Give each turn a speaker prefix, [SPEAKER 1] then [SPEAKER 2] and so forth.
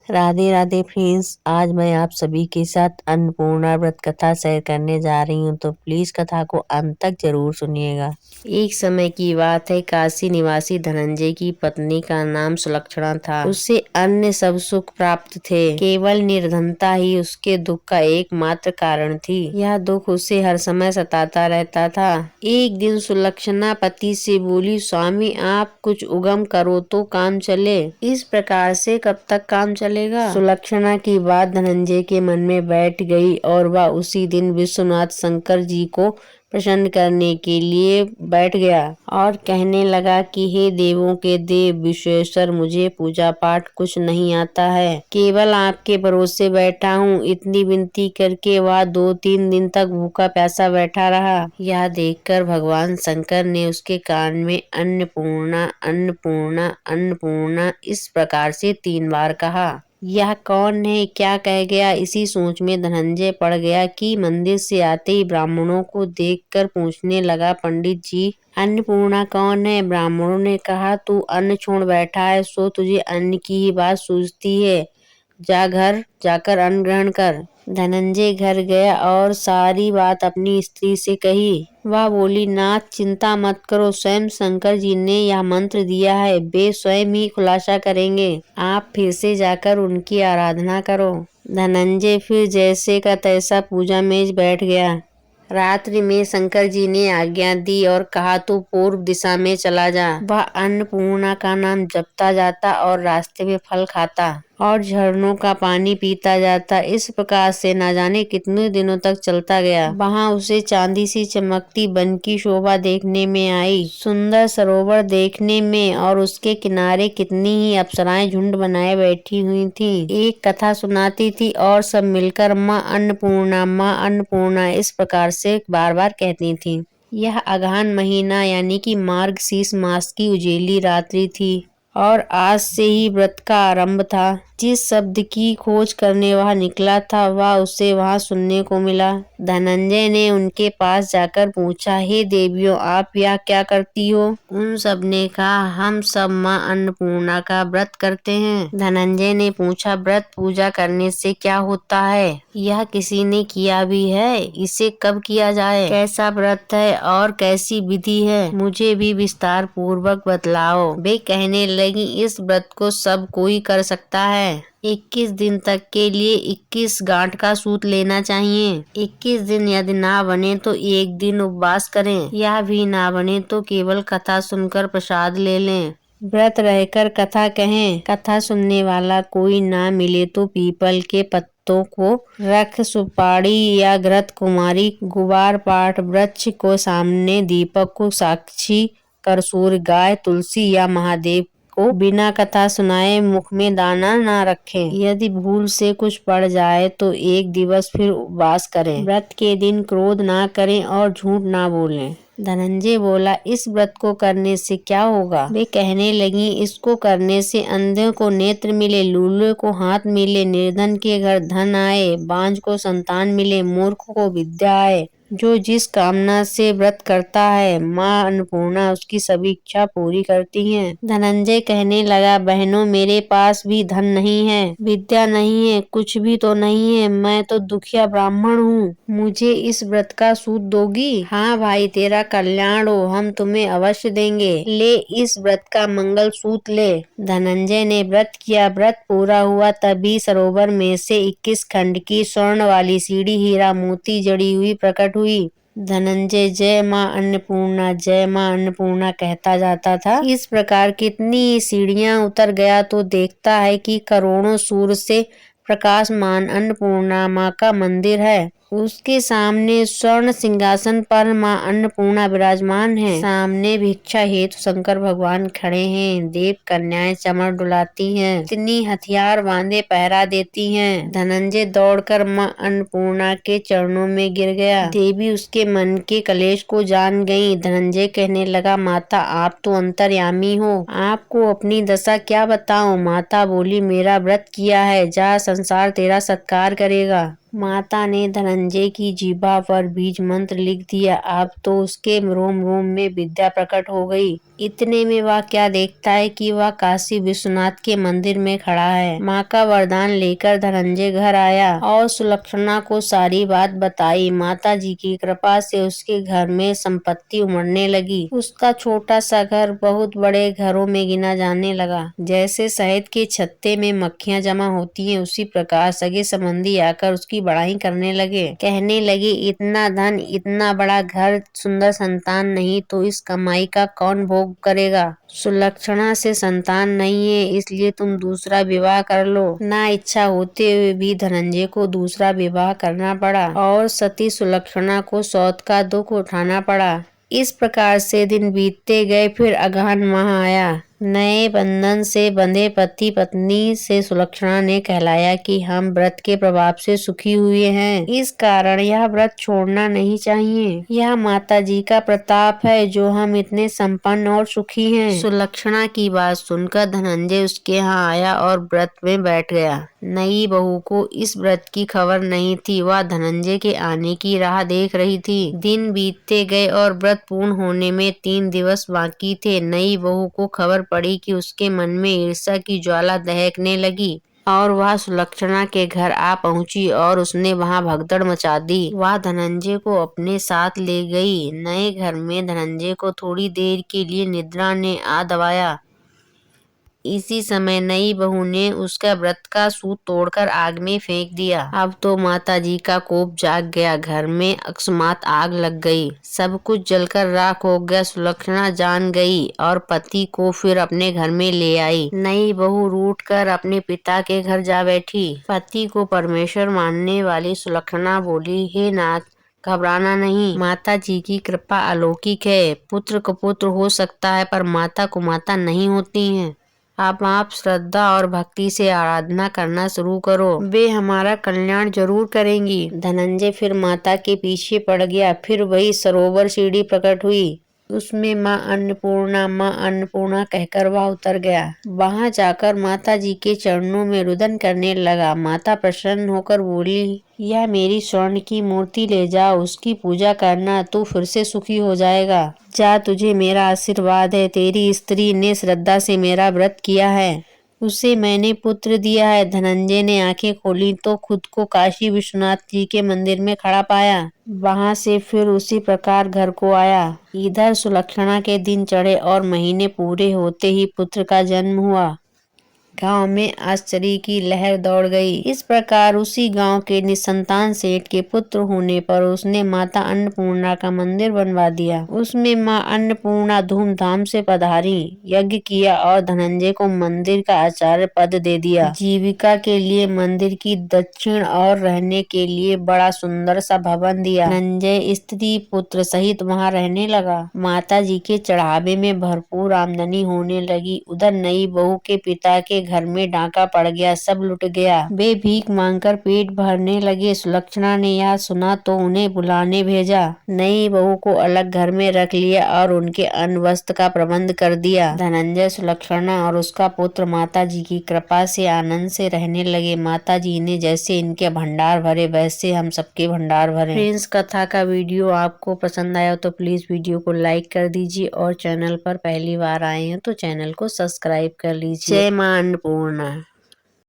[SPEAKER 1] Radhe Radhe friends. आज मैं आप सभी के साथ अन्नपूर्णा व्रत कथा शेयर करने जा रही हूँ, तो प्लीज कथा को अंत तक जरूर सुनिएगा। एक समय की बात है, काशी निवासी धनंजय की पत्नी का नाम सुलक्षणा था। उसे अन्य सब सुख प्राप्त थे, केवल निर्धनता ही उसके दुख का एकमात्र कारण थी। यह दुख उसे हर समय सताता रहता था। एक दिन सुलक्षणा पति से बोली, स्वामी आप कुछ उगम करो तो काम चले। इस प्रकार से कब तक काम चलेगा? सुलक्षणा की बात धनंजय के मन में बैठ गई और वह उसी दिन विश्वनाथ शंकर जी को प्रसन्न करने के लिए बैठ गया और कहने लगा कि हे देवों के देव विश्वेश्वर, मुझे पूजा पाठ कुछ नहीं आता है, केवल आपके भरोसे बैठा हूँ। इतनी विनती करके वह 2-3 दिन तक भूखा प्यासा बैठा रहा। यह देखकर भगवान शंकर ने उसके कान में अन्नपूर्णा अन्नपूर्णा अन्नपूर्णा इस प्रकार से 3 बार कहा। यह कौन है, क्या कह गया? इसी सोच में धनंजय पड़ गया कि मंदिर से आते ही ब्राह्मणों को देखकर पूछने लगा, पंडित जी अन्नपूर्णा कौन है? ब्राह्मणों ने कहा, तू अन्न छोड़ बैठा है, सो तुझे अन्न की ही बात सूझती है। जा घर जाकर अन्न ग्रहण कर। धनंजय घर गया और सारी बात अपनी स्त्री से कही। वह बोली, नाथ चिंता मत करो, स्वयं शंकर जी ने यह मंत्र दिया है, वे स्वयं ही खुलासा करेंगे। आप फिर से जाकर उनकी आराधना करो। धनंजय फिर जैसे का तैसा पूजा में बैठ गया। रात्रि में शंकर जी ने आज्ञा दी और कहा, तू पूर्व दिशा में चला जा। वह अन्नपूर्णा का नाम जपता जाता और रास्ते में फल खाता और झरनों का पानी पीता जाता। इस प्रकार से न जाने कितने दिनों तक चलता गया। वहां उसे चांदी सी चमकती वन की शोभा देखने में आई, सुंदर सरोवर देखने में, और उसके किनारे कितनी ही अप्सराएं झुंड बनाए बैठी हुई थीं। एक कथा सुनाती थी और सब मिलकर माँ अन्नपूर्णा इस प्रकार से बार बार कहती थीं। यह अगहन महीना यानी कि मार्गशीर्ष मास की उजेली रात्रि थी और आज से ही व्रत का आरंभ था। जिस शब्द की खोज करने वह निकला था वह उसे वहां सुनने को मिला। धनंजय ने उनके पास जाकर पूछा, हे देवियों, आप यह क्या करती हो? उन सब ने कहा, हम सब माँ अन्नपूर्णा का व्रत करते हैं। धनंजय ने पूछा, व्रत पूजा करने से क्या होता है? यह किसी ने किया भी है? इसे कब किया जाए? कैसा व्रत है और कैसी विधि है? मुझे भी विस्तार पूर्वक बतलाओ। वे कहने लगी, इस व्रत को सब कोई कर सकता है। 21 दिन तक के लिए 21 गांठ का सूत लेना चाहिए। 21 दिन यदि ना बने तो एक दिन उपवास करें। यह भी ना बने तो केवल कथा सुनकर प्रसाद ले लें। व्रत रहकर कथा कहें। कथा सुनने वाला कोई ना मिले तो पीपल के पत्तों को रख, सुपारी या घृत कुमारी, गुबार पाठ वृक्ष को सामने, दीपक को साक्षी कर, सूर्य, गाय, तुलसी या महादेव को बिना कथा सुनाए मुख में दाना ना रखें। यदि भूल से कुछ पड़ जाए तो एक दिवस फिर उपवास करें। व्रत के दिन क्रोध ना करें और झूठ ना बोलें। धनंजय बोला, इस व्रत को करने से क्या होगा? वे कहने लगी, इसको करने से अंधे को नेत्र मिले, लूले को हाथ मिले, निर्धन के घर धन आए, बांझ को संतान मिले, मूर्ख को विद्या आए। जो जिस कामना से व्रत करता है माँ अन्नपूर्णा उसकी सभी इच्छा पूरी करती हैं। धनंजय कहने लगा, बहनों, मेरे पास भी धन नहीं है, विद्या नहीं है, कुछ भी तो नहीं है। मैं तो दुखिया ब्राह्मण हूँ। मुझे इस व्रत का सूत दोगी? हाँ भाई, तेरा कल्याण हो, हम तुम्हें अवश्य देंगे। ले, इस व्रत का मंगल सूत ले। धनंजय ने व्रत किया। व्रत पूरा हुआ तभी सरोवर में से 21 खंड की स्वर्ण वाली सीढ़ी हीरा मोती जड़ी हुई प्रकट हुई। धनंजय जय माँ अन्नपूर्णा कहता जाता था। इस प्रकार कितनी सीढ़ियां उतर गया तो देखता है कि करोड़ों सूर्य से प्रकाशमान अन्नपूर्णा माँ का मंदिर है। उसके सामने स्वर्ण सिंहासन पर माँ अन्नपूर्णा विराजमान है। सामने भिक्षा हेतु शंकर भगवान खड़े हैं। देव कन्याएं चमर डुलाती हैं। इतनी हथियार बांधे पहरा देती हैं। धनंजय दौड़कर माँ अन्नपूर्णा के चरणों में गिर गया। देवी उसके मन के कलेश को जान गई। धनंजय कहने लगा, माता, आप तो अंतर्यामी हो, आपको अपनी दशा क्या बताऊं? माता बोली, मेरा व्रत किया है, जा, संसार तेरा सत्कार करेगा। माता ने धनंजय की जीभा पर बीज मंत्र लिख दिया। अब तो उसके रोम रोम में विद्या प्रकट हो गई। इतने में वह क्या देखता है कि वह काशी विश्वनाथ के मंदिर में खड़ा है। माँ का वरदान लेकर धनंजय घर आया और सुलक्षणा को सारी बात बताई। माता जी की कृपा से उसके घर में संपत्ति उमड़ने लगी। उसका छोटा सा घर बहुत बड़े घरों में गिना जाने लगा। जैसे शहद के छत्ते में मक्खियाँ जमा होती हैं, उसी प्रकार सगे संबंधी आकर उसकी बड़ाई करने लगे। कहने लगे, इतना धन, इतना बड़ा घर, सुंदर संतान नहीं तो इस कमाई का कौन भोग करेगा। सुलक्षणा से संतान नहीं है, इसलिए तुम दूसरा विवाह कर लो। ना इच्छा होते हुए भी धनंजय को दूसरा विवाह करना पड़ा और सती सुलक्षणा को सौत का दुख उठाना पड़ा। इस प्रकार से दिन बीतते गए। फिर अगहन माह आया। नए बंधन से बंधे पति पत्नी से सुलक्षणा ने कहलाया कि हम व्रत के प्रभाव से सुखी हुए हैं, इस कारण यह व्रत छोड़ना नहीं चाहिए। यह माता जी का प्रताप है जो हम इतने संपन्न और सुखी हैं। सुलक्षणा की बात सुनकर धनंजय उसके यहाँ आया और व्रत में बैठ गया। नई बहू को इस व्रत की खबर नहीं थी। वह धनंजय के आने की राह देख रही थी। दिन बीतते गए और व्रत पूर्ण होने में 3 दिवस बाकी थे। नई बहू को खबर पड़ी कि उसके मन में ईर्ष्या की ज्वाला दहकने लगी और वह सुलक्षणा के घर आ पहुंची और उसने वहां भगदड़ मचा दी। वह धनंजय को अपने साथ ले गई। नए घर में धनंजय को थोड़ी देर के लिए निद्रा ने आ दबाया। इसी समय नई बहू ने उसका व्रत का सूत तोड़कर आग में फेंक दिया। अब तो माता जी का कोप जाग गया। घर में अकस्मात आग लग गई। सब कुछ जलकर राख हो गया। सुलक्षणा जान गई और पति को फिर अपने घर में ले आई। नई बहू रूठ कर अपने पिता के घर जा बैठी। पति को परमेश्वर मानने वाली सुलक्षणा बोली, हे नाथ, घबराना नहीं। माता जी की कृपा अलौकिक है। पुत्र को पुत्र हो सकता है पर माता को माता नहीं होती है। अब आप श्रद्धा और भक्ति से आराधना करना शुरू करो, वे हमारा कल्याण जरूर करेंगी। धनंजय फिर माता के पीछे पड़ गया। फिर वही सरोवर सीढ़ी प्रकट हुई। उसमें माँ अन्नपूर्णा कहकर वह उतर गया। वहां जाकर माता जी के चरणों में रुदन करने लगा। माता प्रसन्न होकर बोली, यह मेरी स्वर्ण की मूर्ति ले जाओ, उसकी पूजा करना, तू फिर से सुखी हो जाएगा। जा, तुझे मेरा आशीर्वाद है। तेरी स्त्री ने श्रद्धा से मेरा व्रत किया है, उसे मैंने पुत्र दिया है। धनंजय ने आंखें खोली तो खुद को काशी विश्वनाथ जी के मंदिर में खड़ा पाया। वहां से फिर उसी प्रकार घर को आया। इधर सुलक्षणा के दिन चढ़े और महीने पूरे होते ही पुत्र का जन्म हुआ। गांव में आश्चर्य की लहर दौड़ गई। इस प्रकार उसी गांव के निसंतान सेठ के पुत्र होने पर उसने माता अन्नपूर्णा का मंदिर बनवा दिया। उसमें माँ अन्नपूर्णा धूमधाम से पधारी, यज्ञ किया और धनंजय को मंदिर का आचार्य पद दे दिया। जीविका के लिए मंदिर की दक्षिण और रहने के लिए बड़ा सुंदर सा भवन दिया। धनंजय स्त्री पुत्र सहित वहाँ रहने लगा। माता जी के चढ़ावे में भरपूर आमदनी होने लगी। उधर नई बहू के पिता के घर में डाका पड़ गया, सब लुट गया। वे भीख मांगकर पेट भरने लगे। सुलक्षणा ने यह सुना तो उन्हें बुलाने भेजा। नई बहू को अलग घर में रख लिया और उनके अन्न वस्त्र का प्रबंध कर दिया। धनंजय, सुलक्षणा और उसका पुत्र माता जी की कृपा से आनंद से रहने लगे। माता जी ने जैसे इनके भंडार भरे वैसे हम सबके भंडार भरे। फ्रेंड्स, कथा का वीडियो आपको पसंद आया तो प्लीज वीडियो को लाइक कर दीजिए और चैनल पर पहली बार आए हैं तो चैनल को सब्सक्राइब कर लीजिए। जय मां अन्नपूर्णा।